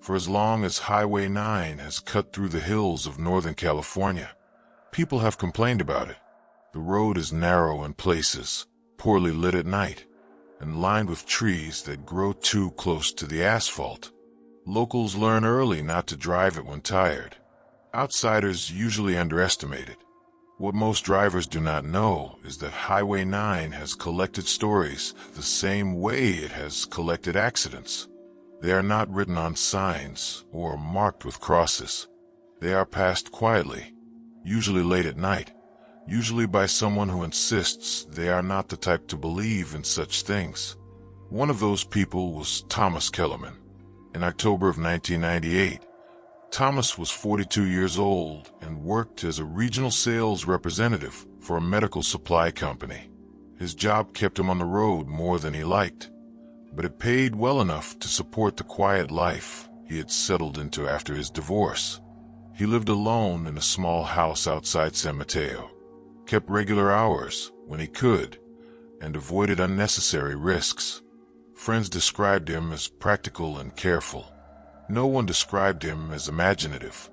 for as long as Highway 9 has cut through the hills of Northern California. People have complained about it. The road is narrow in places, poorly lit at night, and lined with trees that grow too close to the asphalt. Locals learn early not to drive it when tired. Outsiders usually underestimate it. What most drivers do not know is that Highway 9 has collected stories the same way it has collected accidents. They are not written on signs or marked with crosses. They are passed quietly, usually late at night, usually by someone who insists they are not the type to believe in such things. One of those people was Thomas Kellerman. In October of 1998, Thomas was 42 years old and worked as a regional sales representative for a medical supply company. His job kept him on the road more than he liked, but it paid well enough to support the quiet life he had settled into after his divorce. He lived alone in a small house outside San Mateo, kept regular hours when he could, and avoided unnecessary risks. Friends described him as practical and careful. No one described him as imaginative.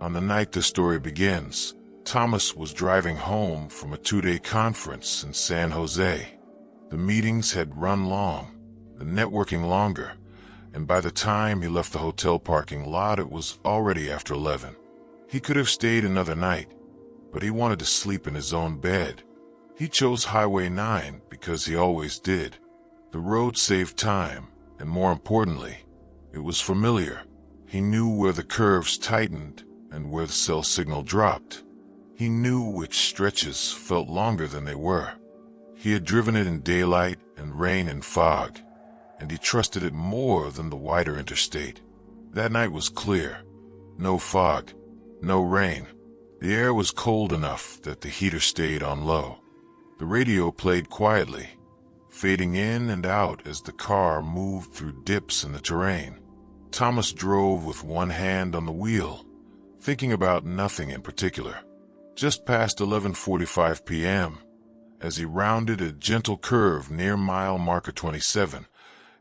On the night the story begins, Thomas was driving home from a 2-day conference in San Jose. The meetings had run long, the networking longer, and by the time he left the hotel parking lot, it was already after 11. He could have stayed another night, but he wanted to sleep in his own bed. He chose Highway 9 because he always did. The road saved time, and more importantly, it was familiar. He knew where the curves tightened and where the cell signal dropped. He knew which stretches felt longer than they were. He had driven it in daylight and rain and fog, and he trusted it more than the wider interstate. That night was clear. No fog, no rain. The air was cold enough that the heater stayed on low. The radio played quietly, fading in and out as the car moved through dips in the terrain. Thomas drove with one hand on the wheel, thinking about nothing in particular. Just past 11:45 p.m., as he rounded a gentle curve near mile marker 27,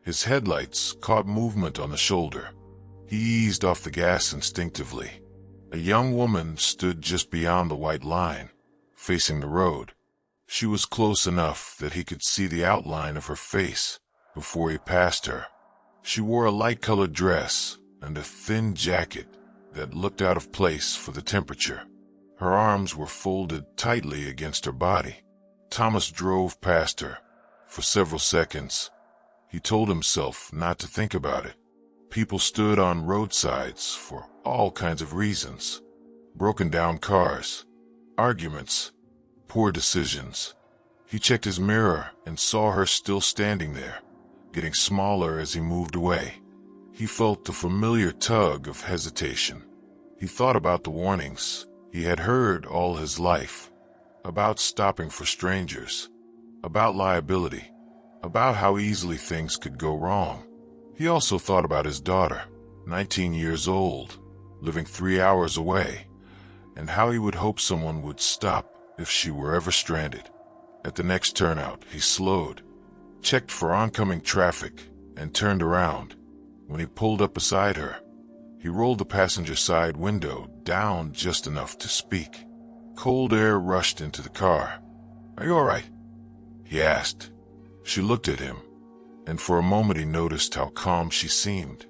his headlights caught movement on the shoulder. He eased off the gas instinctively. A young woman stood just beyond the white line, facing the road. She was close enough that he could see the outline of her face before he passed her. She wore a light-colored dress and a thin jacket that looked out of place for the temperature. Her arms were folded tightly against her body. Thomas drove past her. For several seconds, he told himself not to think about it. People stood on roadsides for all kinds of reasons. Broken down cars, arguments, poor decisions. He checked his mirror and saw her still standing there, getting smaller as he moved away. He felt the familiar tug of hesitation. He thought about the warnings he had heard all his life, about stopping for strangers, about liability, about how easily things could go wrong. He also thought about his daughter, 19 years old, living 3 hours away, and how he would hope someone would stop if she were ever stranded. At the next turnout, he slowed, checked for oncoming traffic, and turned around. When he pulled up beside her, he rolled the passenger side window down just enough to speak. Cold air rushed into the car. "Are you all right?" he asked. She looked at him, and for a moment he noticed how calm she seemed.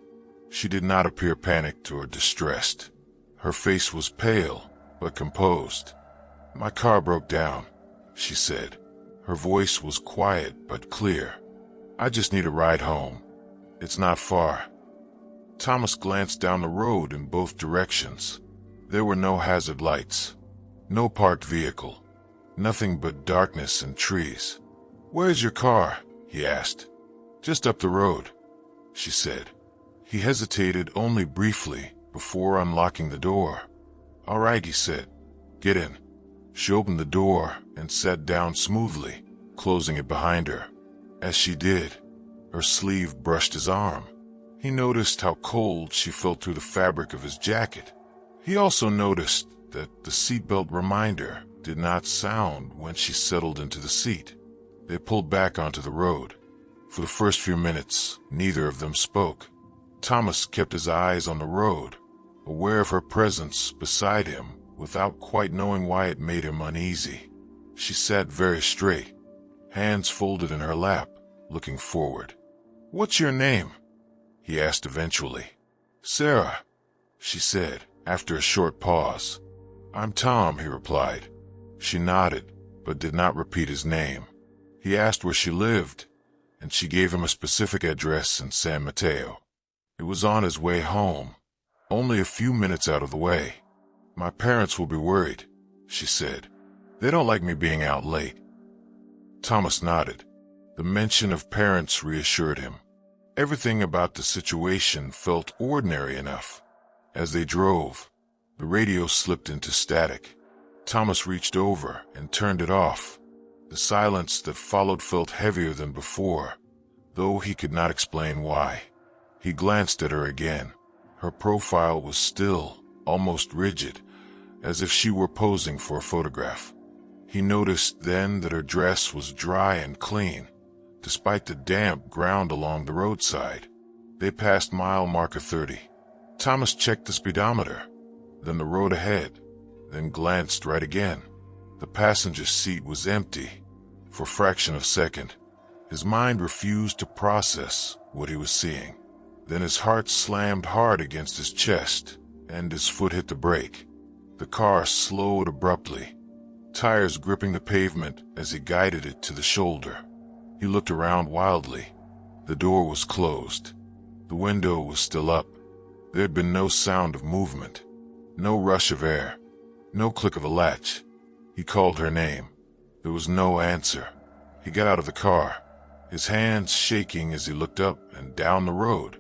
She did not appear panicked or distressed. Her face was pale, but composed. "My car broke down," she said. Her voice was quiet but clear. "I just need a ride home. It's not far." Thomas glanced down the road in both directions. There were no hazard lights, no parked vehicle, nothing but darkness and trees. "Where's your car?" he asked. "Just up the road," she said. He hesitated only briefly before unlocking the door. "All right," he said. "Get in." She opened the door and sat down smoothly, closing it behind her. As she did, her sleeve brushed his arm. He noticed how cold she felt through the fabric of his jacket. He also noticed that the seatbelt reminder did not sound when she settled into the seat. They pulled back onto the road. For the first few minutes, neither of them spoke. Thomas kept his eyes on the road, aware of her presence beside him without quite knowing why it made him uneasy. She sat very straight, hands folded in her lap, looking forward. "What's your name?" he asked eventually. "Sarah," she said, after a short pause. "I'm Tom," he replied. She nodded, but did not repeat his name. He asked where she lived, and she gave him a specific address in San Mateo. It was on his way home, only a few minutes out of the way. "My parents will be worried," she said. "They don't like me being out late." Thomas nodded. The mention of parents reassured him. Everything about the situation felt ordinary enough. As they drove, the radio slipped into static. Thomas reached over and turned it off. The silence that followed felt heavier than before, though he could not explain why. He glanced at her again. Her profile was still, almost rigid, as if she were posing for a photograph. He noticed then that her dress was dry and clean, despite the damp ground along the roadside. They passed mile marker 30. Thomas checked the speedometer, then the road ahead, then glanced right again. The passenger seat was empty. For a fraction of a second, his mind refused to process what he was seeing. Then his heart slammed hard against his chest, and his foot hit the brake. The car slowed abruptly, tires gripping the pavement as he guided it to the shoulder. He looked around wildly. The door was closed. The window was still up. There had been no sound of movement, no rush of air, no click of a latch. He called her name. There was no answer. He got out of the car, his hands shaking as he looked up and down the road.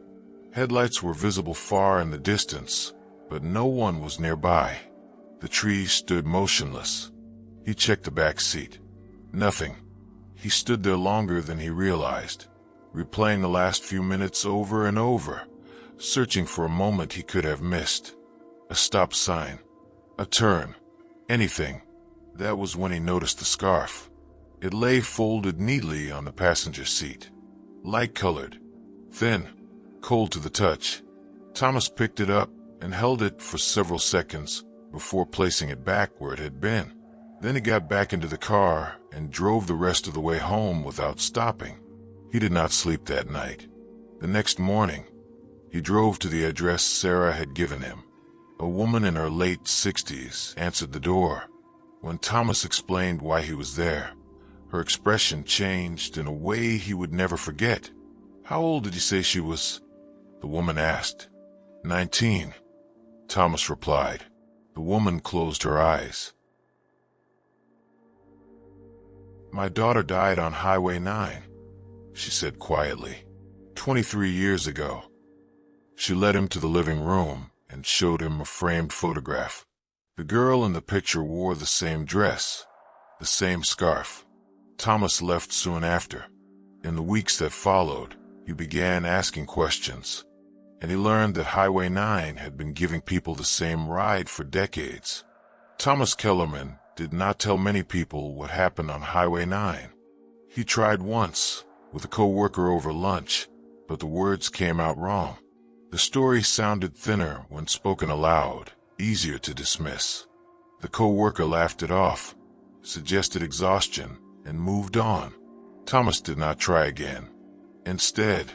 Headlights were visible far in the distance, but no one was nearby. The trees stood motionless. He checked the back seat. Nothing. He stood there longer than he realized, replaying the last few minutes over and over, searching for a moment he could have missed. A stop sign, a turn, anything. That was when he noticed the scarf. It lay folded neatly on the passenger seat. Light-colored, thin, cold to the touch. Thomas picked it up and held it for several seconds before placing it back where it had been. Then he got back into the car and drove the rest of the way home without stopping. He did not sleep that night. The next morning, he drove to the address Sarah had given him. A woman in her late 60s answered the door. When Thomas explained why he was there, her expression changed in a way he would never forget. "How old did you say she was?" the woman asked. 19, Thomas replied. The woman closed her eyes. "My daughter died on Highway 9, she said quietly, 23 years ago." She led him to the living room and showed him a framed photograph. The girl in the picture wore the same dress, the same scarf. Thomas left soon after. In the weeks that followed, he began asking questions, and he learned that Highway 9 had been giving people the same ride for decades. Thomas Kellerman did not tell many people what happened on Highway 9. He tried once, with a co-worker over lunch, but the words came out wrong. The story sounded thinner when spoken aloud, easier to dismiss. The co-worker laughed it off, suggested exhaustion, and moved on. Thomas did not try again. Instead,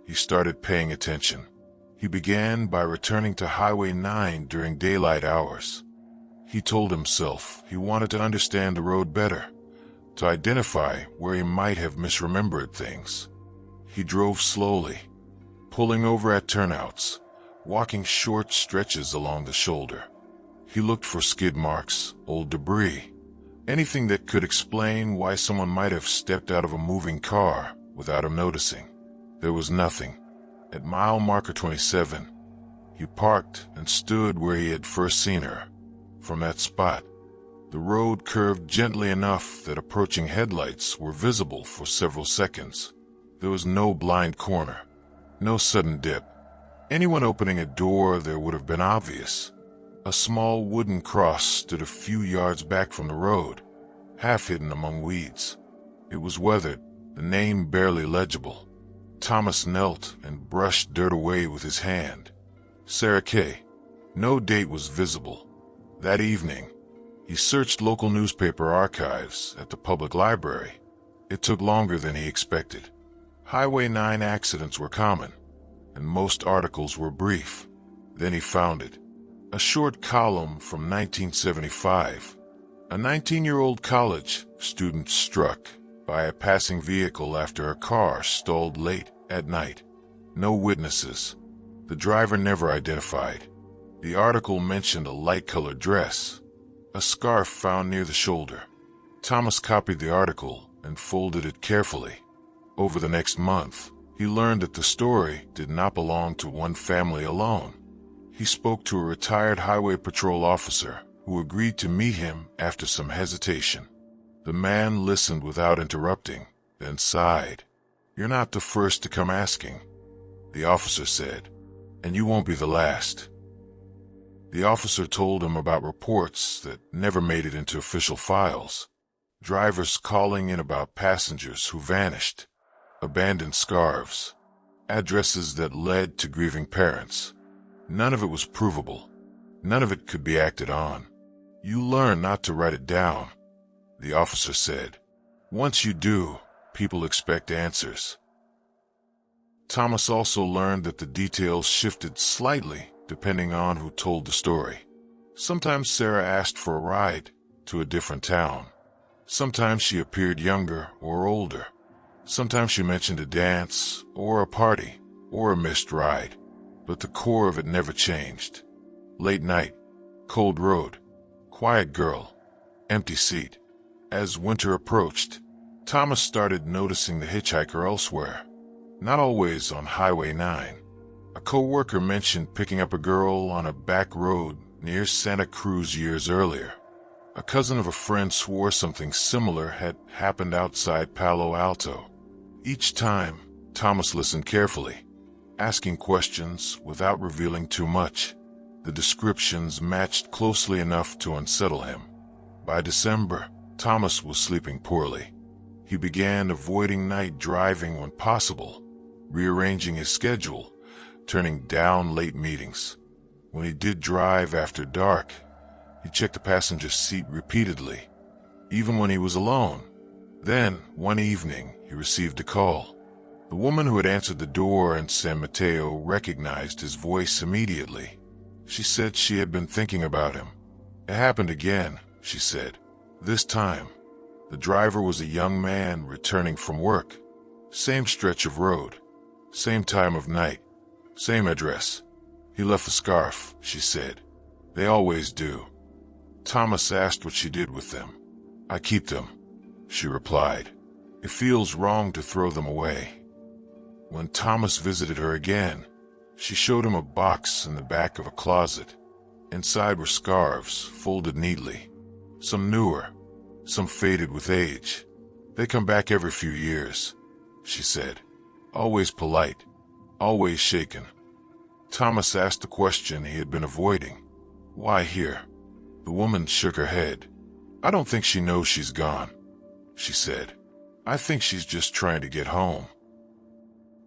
he started paying attention. He began by returning to Highway 9 during daylight hours. He told himself he wanted to understand the road better, to identify where he might have misremembered things. He drove slowly, pulling over at turnouts, walking short stretches along the shoulder. He looked for skid marks, old debris, anything that could explain why someone might have stepped out of a moving car without him noticing. There was nothing. At mile marker 27, he parked and stood where he had first seen her. From that spot, the road curved gently enough that approaching headlights were visible for several seconds. There was no blind corner, no sudden dip. Anyone opening a door there would have been obvious. A small wooden cross stood a few yards back from the road, half hidden among weeds. It was weathered, the name barely legible. Thomas knelt and brushed dirt away with his hand. Sarah K. No date was visible. That evening, he searched local newspaper archives at the public library. It took longer than he expected. Highway 9 accidents were common, and most articles were brief. Then he found it. A short column from 1975. A 19-year-old college student struck by a passing vehicle after a car stalled late at night. No witnesses. The driver never identified. The article mentioned a light-colored dress, a scarf found near the shoulder. Thomas copied the article and folded it carefully. Over the next month, he learned that the story did not belong to one family alone. He spoke to a retired highway patrol officer who agreed to meet him after some hesitation. The man listened without interrupting, then sighed. "You're not the first to come asking," the officer said, "and you won't be the last." The officer told him about reports that never made it into official files. Drivers calling in about passengers who vanished, abandoned scarves, addresses that led to grieving parents. None of it was provable. None of it could be acted on. "You learn not to write it down," the officer said. "Once you do, people expect answers." Thomas also learned that the details shifted slightly depending on who told the story. Sometimes Sarah asked for a ride to a different town. Sometimes she appeared younger or older. Sometimes she mentioned a dance or a party or a missed ride. But the core of it never changed. Late night, cold road, quiet girl, empty seat. As winter approached, Thomas started noticing the hitchhiker elsewhere, not always on Highway 9. A co-worker mentioned picking up a girl on a back road near Santa Cruz years earlier. A cousin of a friend swore something similar had happened outside Palo Alto. Each time, Thomas listened carefully, asking questions without revealing too much. The descriptions matched closely enough to unsettle him. By December, Thomas was sleeping poorly. He began avoiding night driving when possible, rearranging his schedule, turning down late meetings. When he did drive after dark, he checked the passenger seat repeatedly, even when he was alone. Then, one evening, he received a call. The woman who had answered the door in San Mateo recognized his voice immediately. She said she had been thinking about him. "It happened again," she said. "This time, the driver was a young man returning from work. Same stretch of road, same time of night, same address. He left a scarf," she said. "They always do." Thomas asked what she did with them. "I keep them," she replied. "It feels wrong to throw them away." When Thomas visited her again, she showed him a box in the back of a closet. Inside were scarves folded neatly, some newer, some faded with age. "They come back every few years," she said. "Always polite, always shaken." Thomas asked the question he had been avoiding. "Why here?" The woman shook her head. "I don't think she knows she's gone," she said. "I think she's just trying to get home."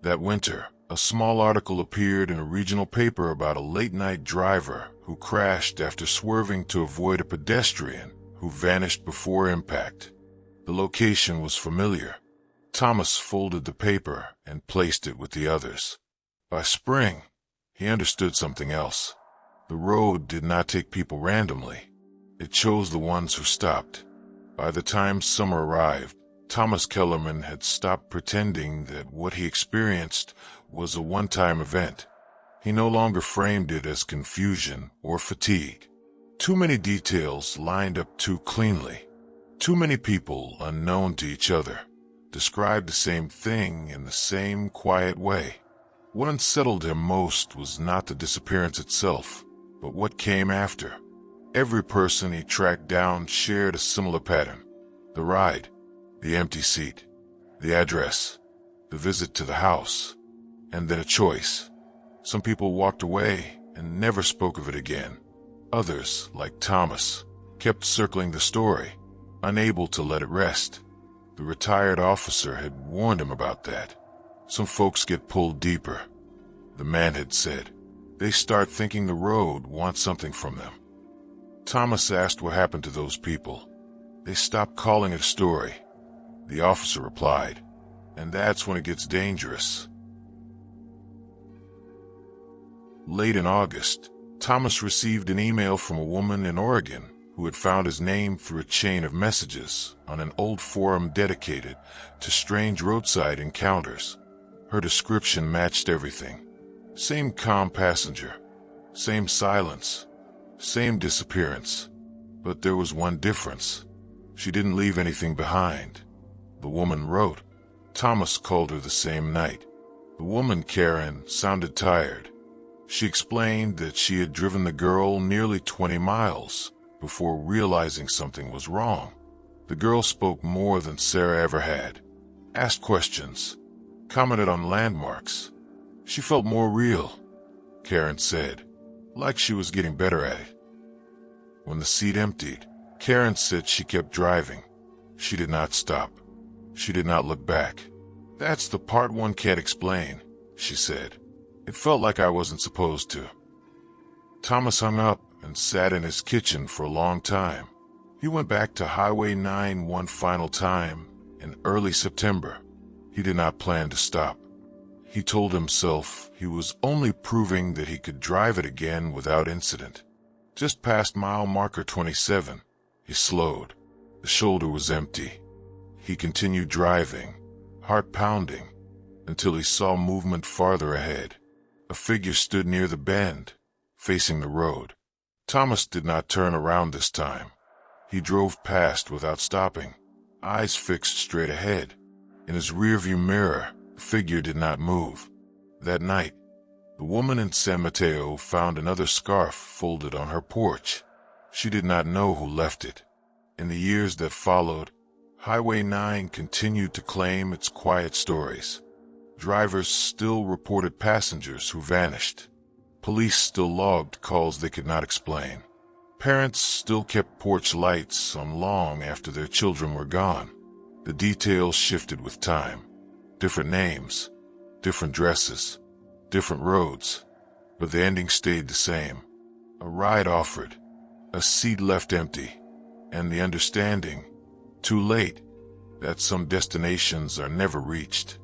That winter, a small article appeared in a regional paper about a late-night driver who crashed after swerving to avoid a pedestrian who vanished before impact. The location was familiar. Thomas folded the paper and placed it with the others. By spring, he understood something else. The road did not take people randomly. It chose the ones who stopped. By the time summer arrived, Thomas Kellerman had stopped pretending that what he experienced was a one-time event. He no longer framed it as confusion or fatigue. Too many details lined up too cleanly. Too many people, unknown to each other, described the same thing in the same quiet way. What unsettled him most was not the disappearance itself, but what came after. Every person he tracked down shared a similar pattern. The ride, the empty seat, the address, the visit to the house, and then a choice. Some people walked away and never spoke of it again. Others, like Thomas, kept circling the story, unable to let it rest. The retired officer had warned him about that. Some folks get pulled deeper, the man had said. They start thinking the road wants something from them. Thomas asked what happened to those people. They stopped calling it a story, the officer replied. And that's when it gets dangerous. Late in August, Thomas received an email from a woman in Oregon who had found his name through a chain of messages on an old forum dedicated to strange roadside encounters. Her description matched everything. Same calm passenger, same silence, same disappearance. But there was one difference. She didn't leave anything behind. The woman wrote. Thomas called her the same night. The woman, Karen, sounded tired. She explained that she had driven the girl nearly 20 miles before realizing something was wrong. The girl spoke more than Sarah ever had, asked questions, commented on landmarks. She felt more real, Karen said, like she was getting better at it. When the seat emptied, Karen said she kept driving. She did not stop. She did not look back. That's the part one can't explain, she said. It felt like I wasn't supposed to. Thomas hung up and sat in his kitchen for a long time. He went back to Highway 9 one final time in early September. He did not plan to stop. He told himself he was only proving that he could drive it again without incident. Just past mile marker 27, he slowed. The shoulder was empty. He continued driving, heart pounding, until he saw movement farther ahead. A figure stood near the bend, facing the road. Thomas did not turn around this time. He drove past without stopping, eyes fixed straight ahead. In his rearview mirror, the figure did not move. That night, the woman in San Mateo found another scarf folded on her porch. She did not know who left it. In the years that followed, Highway 9 continued to claim its quiet stories. Drivers still reported passengers who vanished. Police still logged calls they could not explain. Parents still kept porch lights on long after their children were gone. The details shifted with time. Different names, different dresses, different roads, but the ending stayed the same. A ride offered, a seat left empty, and the understanding, too late, that some destinations are never reached.